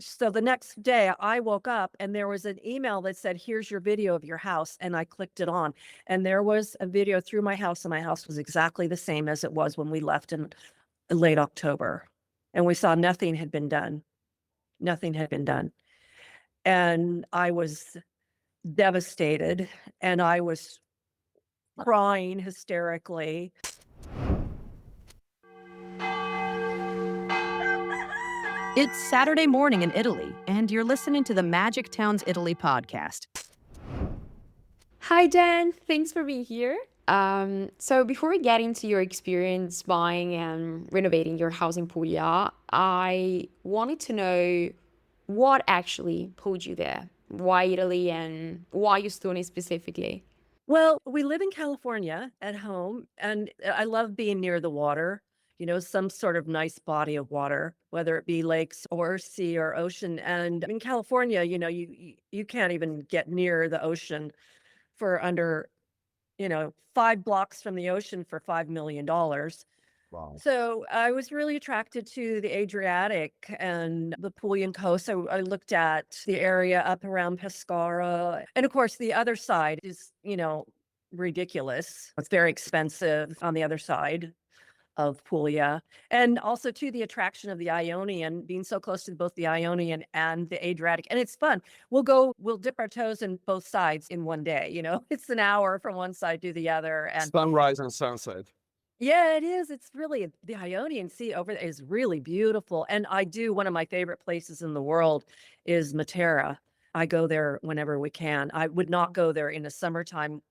So the next day I woke up and there was an email that said, "Here's your video of your house." And I clicked it on. And there was a video through my house, and my house was exactly the same as it was when we left in late October. And we saw nothing had been done. Nothing had been done. And I was devastated and I was crying hysterically. It's Saturday morning in Italy, and you're listening to the Magic Towns Italy podcast. Hi, Dan. Thanks for being here. So before we get into your experience buying and renovating your house in Puglia, I wanted to know what actually pulled you there. Why Italy and why Estonia specifically? Well, we live in California at home, and I love being near the water, some sort of nice body of water, whether it be lakes or sea or ocean. And in California, you can't even get near the ocean for under, 5 blocks from the ocean for $5 million. Wow. So I was really attracted to the Adriatic and the Pulian coast. So I looked at the area up around Pescara. And of course, the other side is, ridiculous. It's very expensive on the other side of Puglia. And also to the attraction of the Ionian, being so close to both the Ionian and the Adriatic. And it's fun. We'll dip our toes in both sides in one day. It's an hour from one side to the other. And Sunrise and sunset. yeah, it is. It's really the Ionian Sea over there is really beautiful. And one of my favorite places in the world is Matera. I go there whenever we can. I would not go there in the summertime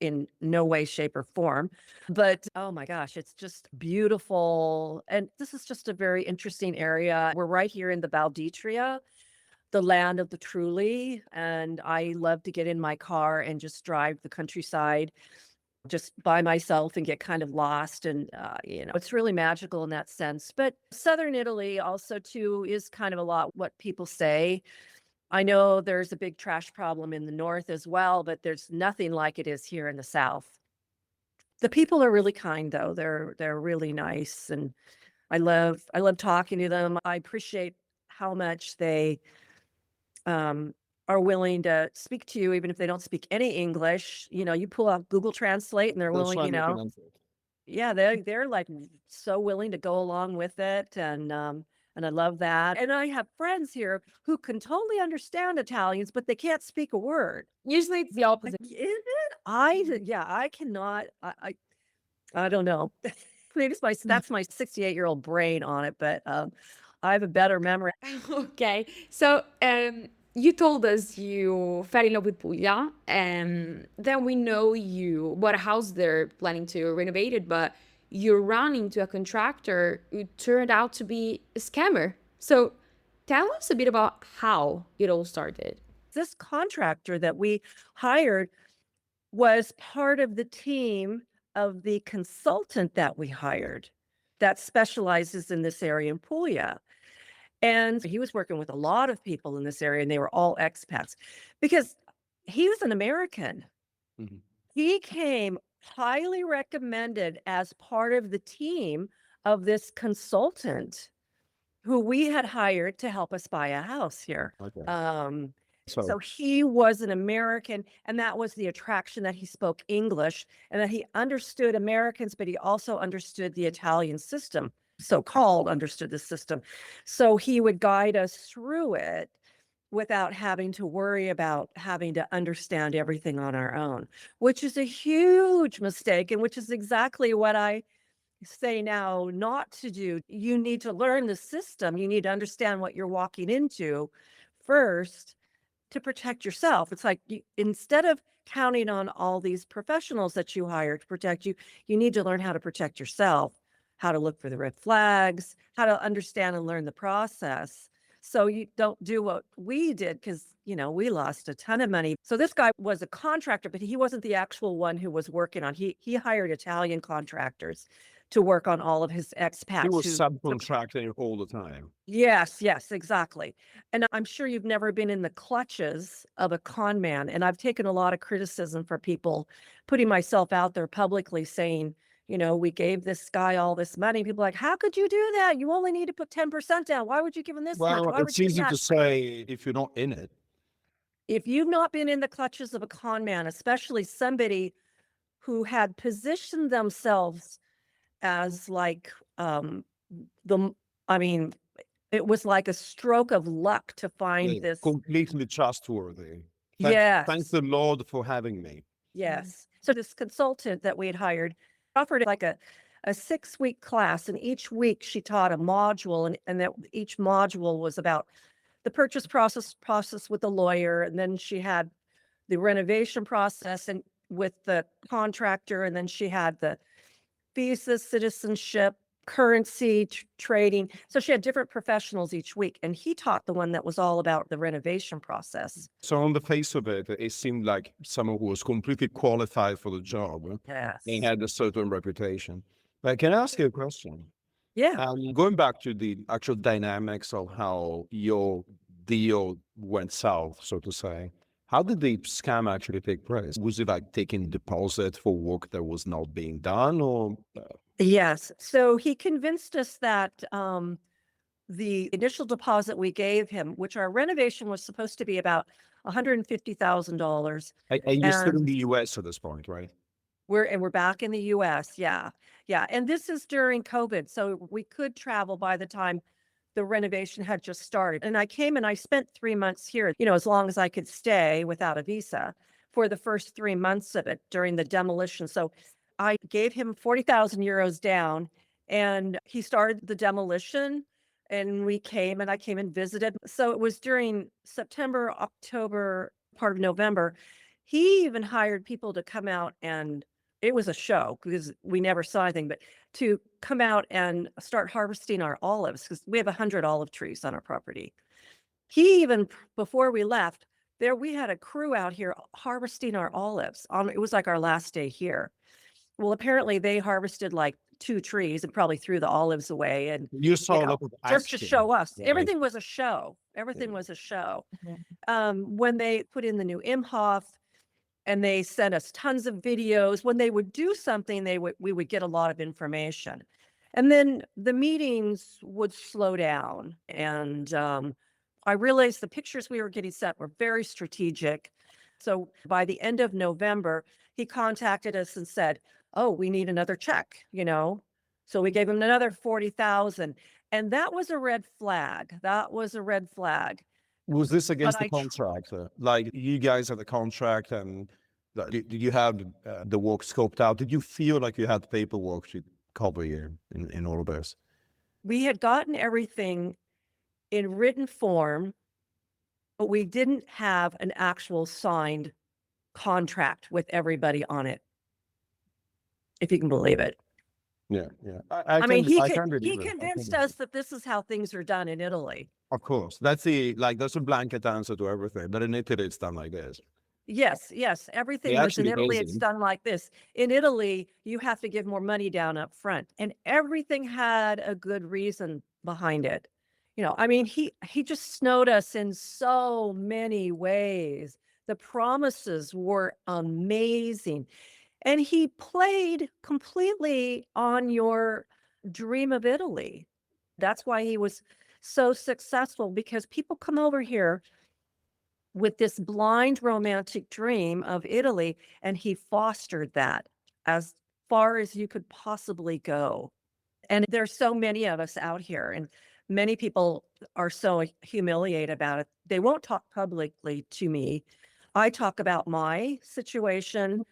in no way, shape, or form. But oh my gosh, it's just beautiful. And this is just a very interesting area. We're right here in the Valditria, the land of the truly. And I love to get in my car and just drive the countryside just by myself and get kind of lost. And, it's really magical in that sense. But Southern Italy also, too, is kind of a lot what people say. I know there's a big trash problem in the north as well, but there's nothing like it is here in the south. The people are really kind, though. They're really nice, and I love talking to them. I appreciate how much they are willing to speak to you, even if they don't speak any English. You pull out Google Translate, and they're They'll willing. try making answer. Yeah, they're like so willing to go along with it, and I love that. And I have friends here who can totally understand Italians, but they can't speak a word. Usually it's the Like, opposite. is it? Yeah, I cannot. I don't know. Maybe that's my 68-year-old brain on it, but I have a better memory. Okay. So you told us you fell in love with Puglia, and then we know you bought a house there planning to renovate it, but you ran into a contractor who turned out to be a scammer. So tell us a bit about how it all started. This contractor that we hired was part of the team of the consultant that we hired that specializes in this area in Puglia. And he was working with a lot of people in this area, and they were all expats because he was an American. Mhm. He came highly recommended as part of the team of this consultant who we had hired to help us buy a house here. Okay. So So he was an American, and that was the attraction, that he spoke English and that he understood Americans, but he also understood the Italian system, so-called understood the system. So he would guide us through it without having to worry about having to understand everything on our own, which is a huge mistake, and which is exactly what I say now not to do. You need to learn the system. You need to understand what you're walking into first to protect yourself. It's like instead of counting on all these professionals that you hire to protect you, you need to learn how to protect yourself, how to look for the red flags, how to understand and learn the process. So you don't do what we did because, we lost a ton of money. So this guy was a contractor, but he wasn't the actual one who was working on. He hired Italian contractors to work on all of his he expats was who. subcontracting all the time. Yes, yes, exactly. And I'm sure you've never been in the clutches of a con man. And I've taken a lot of criticism for people putting myself out there publicly saying, We gave this guy all this money. People are like, how could you do that? You only need to put 10% down. Why would you give him this much? Well, Why would it's you give him easy that? to say if you're not in it. If you've not been in the clutches of a con man, especially somebody who had positioned themselves as like the I mean, it was like a stroke of luck to find Yeah, this. completely trustworthy. Thank Yes. the Lord for having me. Yes. So this consultant that we had hired offered like a 6-week class, and each week she taught a module, and that each module was about the purchase process with the lawyer, and then she had the renovation process and with the contractor, and then she had the visa, citizenship, currency, trading. So she had different professionals each week, and he taught the one that was all about the renovation process. So on the face of it, it seemed like someone who was completely qualified for the job Yes. and had a certain reputation. But can I ask you a question? Yeah. Going back to the actual dynamics of how your deal went south, so to say, how did the scam actually take place? Was it like taking deposit for work that was not being done, or Yes. So he convinced us that the initial deposit we gave him, which our renovation was supposed to be about $150,000, are you still in and the US at this point, right? we're back in the US. Yeah. Yeah. And this is during COVID. So we could travel by the time the renovation had just started. And I came and I spent 3 months here, as long as I could stay without a visa for the first 3 months of it during the demolition. So I gave him 40,000 euros down, and he started the demolition, and I came and visited. So it was during September, October, part of November. He even hired people to come out, and it was a show because we never saw anything, but to come out and start harvesting our olives, because we have 100 olive trees on our property. He even, before we left, we had a crew out here harvesting our olives. It was like our last day here. Well, apparently they harvested like 2 trees and probably threw the olives away, and You saw a lot of just to action, show us. right? Everything was a show. Everything was a show. When they put in the new Imhoff, and they sent us tons of videos. When they would do something, we would get a lot of information. And then the meetings would slow down. And I realized the pictures we were getting sent were very strategic. So by the end of November, he contacted us and said, "Oh, we need another check. So we gave him another 40,000. And that was a red flag. That was a red flag. Was this against the I contract? Like you guys had the contract, and did you have the work scoped out? Did you feel like you had paperwork to cover you in all of this? We had gotten everything in written form, but we didn't have an actual signed contract with everybody on it, if you can believe it. Yeah, yeah. I mean, he I can he believe it. I can convinced believe us that this is how things are done in Italy. Of course, that's a blanket answer to everything. But in Italy, it's done like this. Yes, yes, everything was in Actually, Italy, it's amazing. done like this. In Italy, you have to give more money down up front, and everything had a good reason behind it. I mean, he just snowed us in so many ways. The promises were amazing, and he played completely on your dream of Italy. That's why he was so successful, because people come over here with this blind romantic dream of Italy, and he fostered that as far as you could possibly go. And there's so many of us out here, and many people are so humiliated about it. They won't talk publicly to me. I talk about my situation.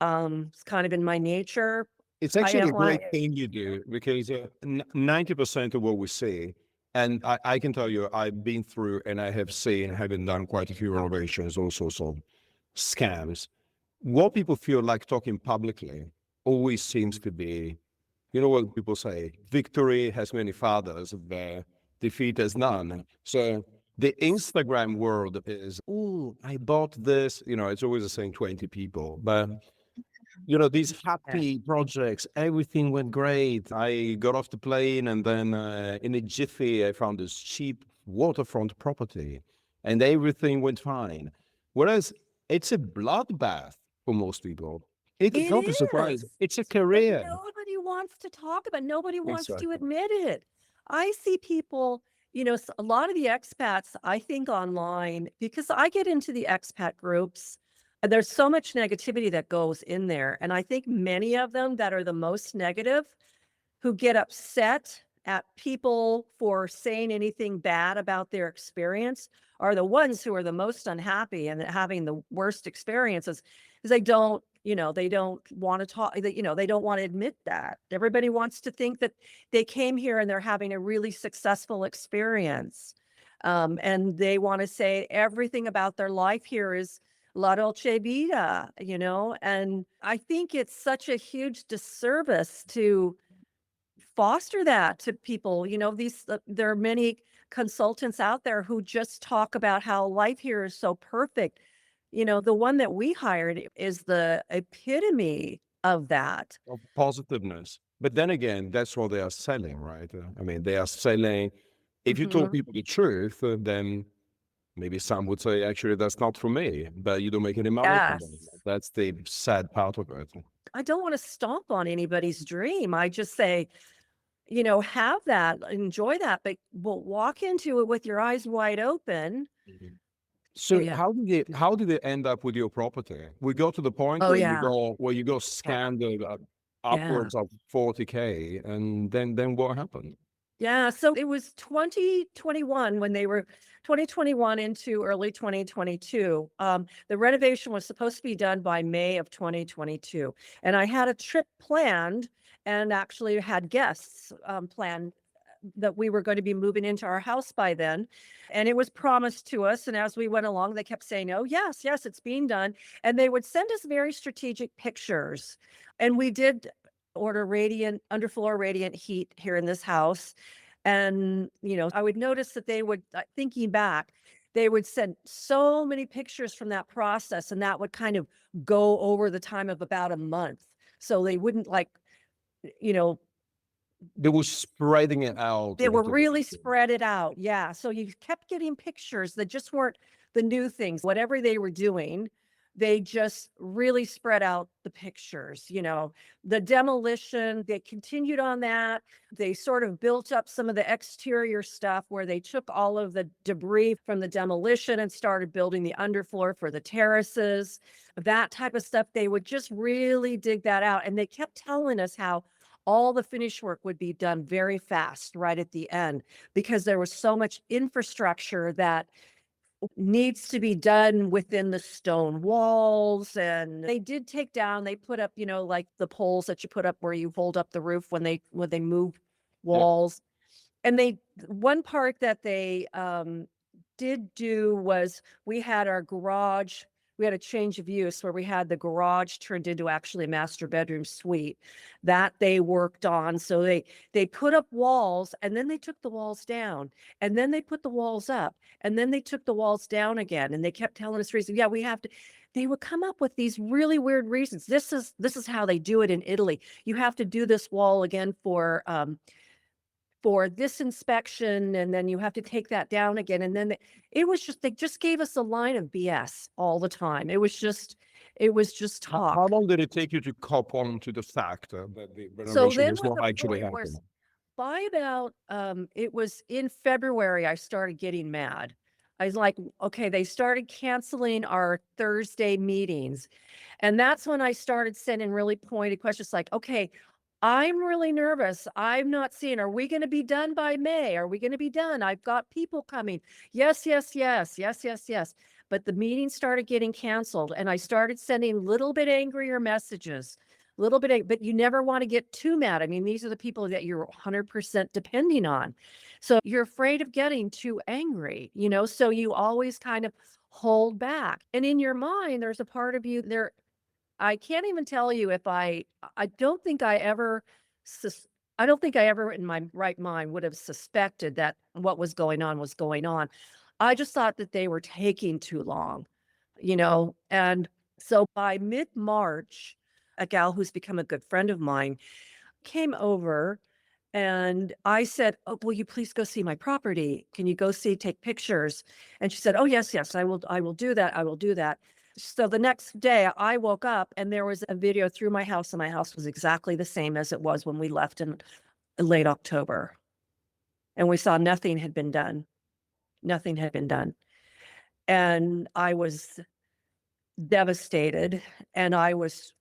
It's kind of in my nature. It's I actually a outline. great thing you do, because 90% of what we see, and I can tell you, I've been through and I have seen, having done quite a few renovations, all sorts of scams. What people feel like talking publicly always seems to be, you know what people say, victory has many fathers, but defeat has none. So the Instagram world is, oh, I bought this, it's always the same 20 people. But these happy projects, everything went great. I got off the plane, and then in a jiffy, I found this cheap waterfront property, and everything went fine. Whereas it's a bloodbath for most people. It's It not a surprise. is. It's a But career. nobody wants to talk about, nobody wants to Exactly. admit it. I see people, a lot of the expats, I think online, because I get into the expat groups, and there's so much negativity that goes in there. And I think many of them that are the most negative, who get upset at people for saying anything bad about their experience, are the ones who are the most unhappy and having the worst experiences, because they don't want to talk, they don't want to admit that. Everybody wants to think that they came here and they're having a really successful experience. And they want to say everything about their life here is La Dolce Vita, and I think it's such a huge disservice to foster that to people. There are many consultants out there who just talk about how life here is so perfect. The one that we hired is the epitome of that. Of positiveness. But then again, that's what they are selling, right? I mean, they are selling. If you told Mhm. people the truth, then maybe some would say, actually, that's not for me, but you don't make any money from them. Yes. That's the sad part of it. I don't want to stomp on anybody's dream. I just say, have that, enjoy that, but walk into it with your eyes wide open. Mhm. Oh So yeah. how did it end up with your property? We got to the point Oh where yeah. you go Yeah. scanned Yeah. upwards of 40K, and then what happened? Yeah, so it was 2021 when they were 2021 into early 2022. The renovation was supposed to be done by May of 2022. And I had a trip planned and actually had guests planned that we were going to be moving into our house by then. And it was promised to us. And as we went along, they kept saying, oh, yes, yes, it's being done. And they would send us very strategic pictures. And we did order underfloor radiant heat here in this house. And, I would notice that they would, thinking back, they would send so many pictures from that process, and that would kind of go over the time of about a month. So they wouldn't you know, They were spreading it out they over were the really weekend. spread it out, yeah, so you kept getting pictures that just weren't the new things. Whatever they were doing, they just really spread out the pictures, The demolition, they continued on that. They sort of built up some of the exterior stuff where they took all of the debris from the demolition and started building the underfloor for the terraces, that type of stuff. They would just really dig that out, and they kept telling us how all the finish work would be done very fast right at the end, because there was so much infrastructure that needs to be done within the stone walls. And they put up, like the poles that you put up where you hold up the roof when they move Yeah. walls. And one part that they did do was we had a change of use where we had the garage turned into actually a master bedroom suite that they worked on. So they put up walls, and then they took the walls down, and then they put the walls up, and then they took the walls down again. And they kept telling us reasons. Yeah, we have to. They would come up with these really weird reasons. This is how they do it in Italy. You have to do this wall again for this inspection, and then you have to take that down again. And then they just gave us a line of BS all the time. It was just How talk. long did it take you to cop on to the fact that the So renovation then was was not the actually point where happening? by about it was in February I started getting mad. I was like, okay, they started canceling our Thursday meetings. And that's when I started sending really pointed questions like, okay, I'm really nervous. I'm not seeing, are we going to be done by May? Are we going to be done? I've got people coming. Yes, yes, yes, yes, yes, yes. But the meeting started getting canceled, and I started sending little bit angrier messages, but you never want to get too mad. I mean, these are the people that you're 100% depending on. So you're afraid of getting too angry, so you always kind of hold back. And in your mind, there's a part of you there. I can't even tell you if I don't think I ever sus I don't think I ever in my right mind would have suspected that what was going on was going on. I just thought that they were taking too long, and so by mid-March, a gal who's become a good friend of mine came over, and I said, "Oh, will you please go see my property? Can you go take pictures?" And she said, "Oh, yes, yes, I will do that. I will do that." So the next day I woke up and there was a video through my house, and my house was exactly the same as it was when we left in late October. And we saw nothing had been done. Nothing had been done. And I was devastated, and I was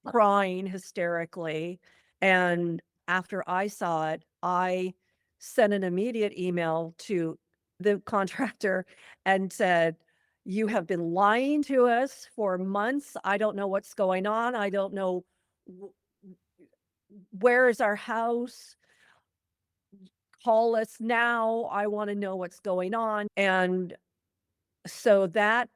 crying hysterically. And after I saw it, I sent an immediate email to the contractor and said, "You have been lying to us for months. I don't know what's going on. I don't know wh- where is our house. Call us now. I want to know what's going on." And so that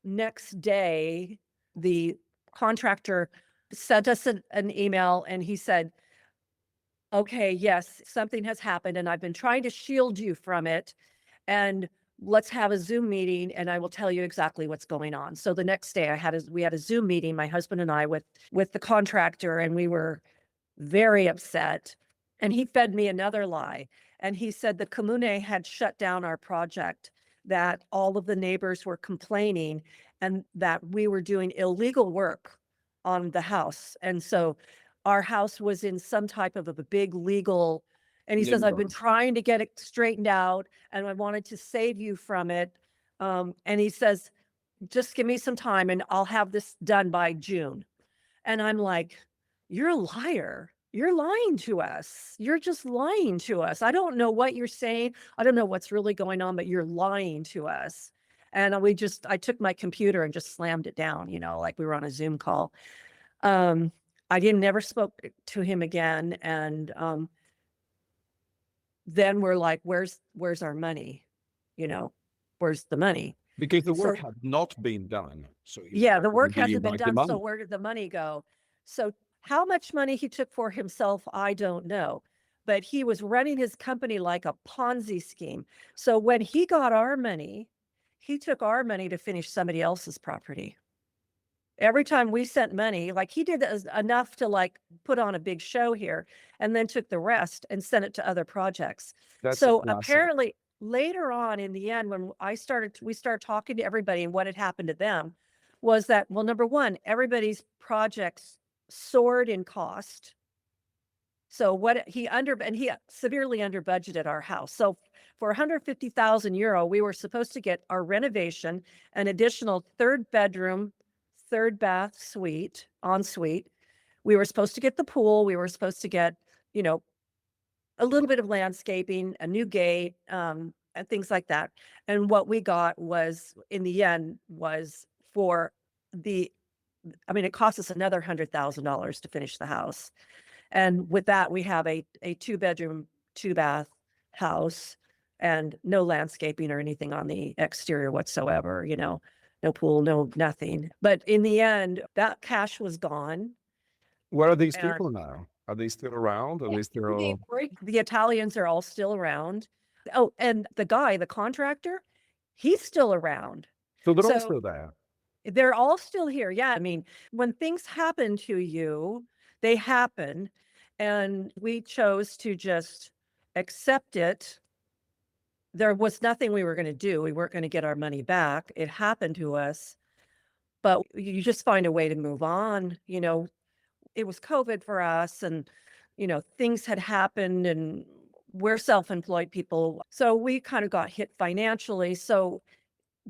next day, the contractor sent us an email, and he said, "Okay, yes, something has happened, and I've been trying to shield you from it. And let's have a Zoom meeting, and I will tell you exactly what's going on." So the next day, we had a Zoom meeting, my husband and I, with the contractor, and we were very upset. And he fed me another lie. And he said the Comune had shut down our project, that all of the neighbors were complaining, and that we were doing illegal work on the house. And so our house was in some type of a big legal, and he says, "I've been Limbo. trying to get it straightened out, and I wanted to save you from it." And he says, "Just give me some time and I'll have this done by June." And I'm like, "You're a liar. You're lying to us. You're just lying to us. I don't know what you're saying. I don't know what's really going on, but you're lying to us." And I took my computer and just slammed it down, like we were on a Zoom call. Um, I didn't never spoke to him again. And then we're like, where's our money? You know, where's the money? Because the work So had not been done. So yeah, the work do you hasn't been like the done, so money? where did the money go? So how much money he took for himself, I don't know. But he was running his company like a Ponzi scheme. So when he got our money, he took our money to finish somebody else's property. Every time we sent money, like he did enough to like put on a big show here, and then took the rest and sent it to other projects. That's a So classic. apparently later on in the end, when we started talking to everybody and what had happened to them, was that, well, number one, everybody's projects soared in cost. So he severely under budgeted our house. So for 150,000 euro, we were supposed to get our renovation, an additional third bedroom, third bath suite, ensuite. We were supposed to get the pool. We were supposed to get, you know, a little bit of landscaping, a new gate, and things like that. And what we got was, in the end, was for the, I mean, it cost us another $100,000 to finish the house. And with that, we have a two-bedroom, two-bath house, and no landscaping or anything on the exterior whatsoever, no pool, no nothing. But in the end, that cash was gone. Where are these And people now? Are they still around? Are yeah, they they still? the Italians are all still around. Oh, and the contractor, he's still around. So they're all So still there. they're all still here. Yeah. I mean, when things happen to you, they happen. And we chose to just accept it. There was nothing we were going to do. We weren't going to get our money back. It happened to us, but you just find a way to move on. It was COVID for us, and, things had happened, and we're self-employed people. So we kind of got hit financially. So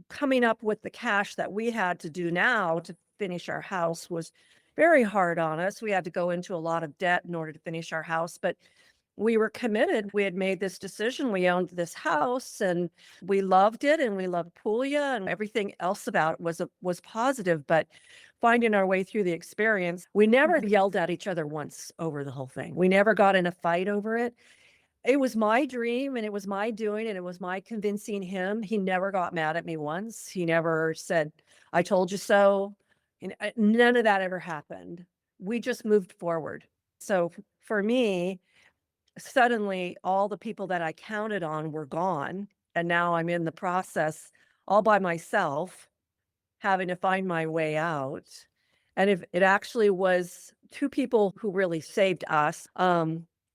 coming up with the cash that we had to do now to finish our house was very hard on us. We had to go into a lot of debt in order to finish our house, but we were committed. We had made this decision. We owned this house, and we loved it, and we loved Puglia, and everything else about it was positive. But finding our way through the experience, we never yelled at each other once over the whole thing. We never got in a fight over it. It was my dream, and it was my doing, and it was my convincing him. He never got mad at me once. He never said, "I told you so." None of that ever happened. We just moved forward. So for me, suddenly all the people that I counted on were gone. And now I'm in the process all by myself, having to find my way out. And if it actually was two people who really saved us,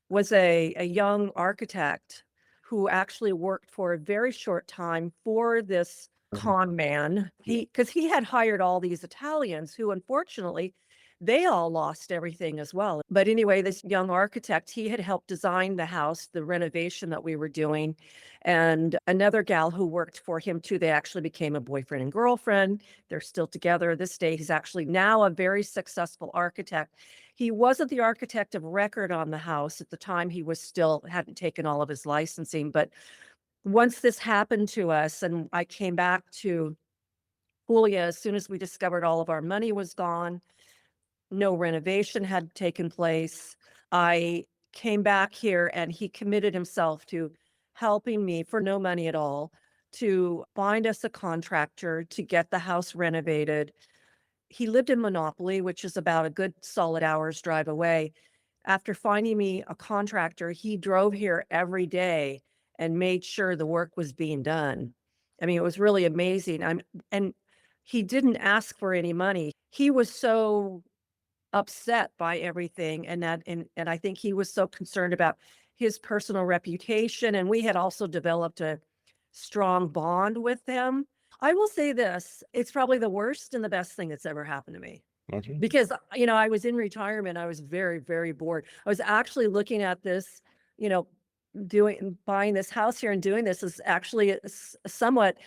was a young architect who actually worked for a very short time for this con man. Because he had hired all these Italians who, unfortunately, they all lost everything as well. But anyway, this young architect, he had helped design the house, the renovation that we were doing. And another gal who worked for him too, they actually became a boyfriend and girlfriend. They're still together this day. He's actually now a very successful architect. He wasn't the architect of record on the house at the time. He was still hadn't taken all of his licensing. But once this happened to us and I came back to Puglia, as soon as we discovered all of our money was gone, no renovation had taken place. I came back here and he committed himself to helping me for no money at all to find us a contractor to get the house renovated. He lived in Monopoly, which is about a good solid hour's drive away. After finding me a contractor, he drove here every day and made sure the work was being done. I mean, it was really amazing. And he didn't ask for any money. He was so upset by everything and I think he was so concerned about his personal reputation, and we had also developed a strong bond with him. I will say this, it's probably the worst and the best thing that's ever happened to me. Okay. Because, I was in retirement, I was very, very bored. I was actually looking at this, you know, buying this house here and doing this is actually somewhat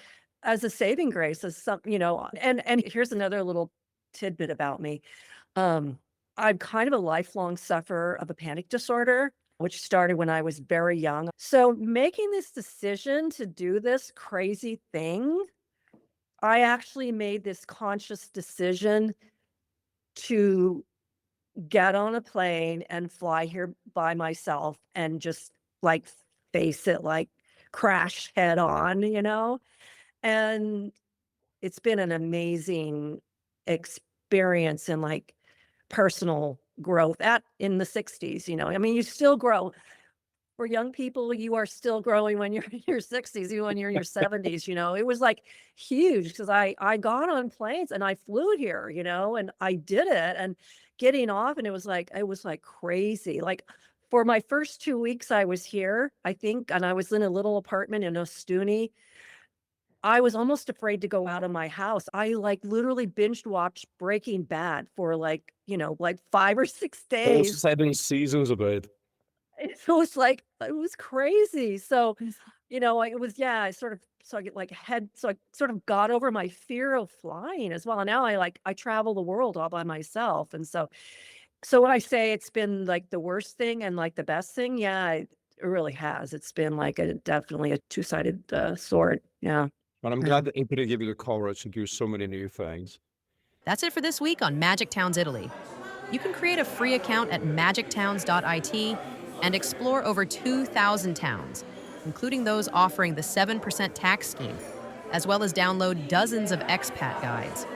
as a saving grace, as and here's another little tidbit about me. I'm kind of a lifelong sufferer of a panic disorder, which started when I was very young. So making this decision to do this crazy thing, I actually made this conscious decision to get on a plane and fly here by myself and just like face it, like crash head on, And it's been an amazing experience and like personal growth in the 60s, I mean, you still grow. For young people, you are still growing when you're in your 60s, even when you're in your 70s, It was like huge because I got on planes and I flew here, and I did it and getting off and it was like crazy. Like for my first 2 weeks I was here, I think, and I was in a little apartment in Ostuni. I was almost afraid to go out of my house. I like literally binged watched Breaking Bad for like 5 or 6 All days. 7 seasons of it. It was like it was crazy. So, it was yeah, I get like I sort of got over my fear of flying as well. And now I travel the world all by myself. And so when I say it's been like the worst thing and like the best thing, yeah, it really has. It's been like definitely a two-sided sword. Yeah. But I'm glad that it could give you the courage to do so many new things. That's it for this week on Magic Towns Italy. You can create a free account at magictowns.it and explore over 2,000 towns, including those offering the 7% tax scheme, as well as download dozens of expat guides.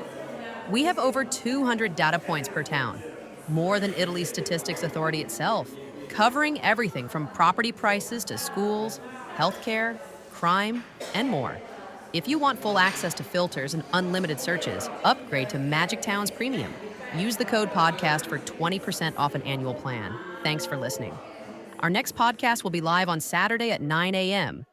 We have over 200 data points per town, more than Italy's Statistics Authority itself, covering everything from property prices to schools, healthcare, crime, and more. If you want full access to filters and unlimited searches, upgrade to Magic Towns Premium. Use the code podcast for 20% off an annual plan. Thanks for listening. Our next podcast will be live on Saturday at 9 a.m.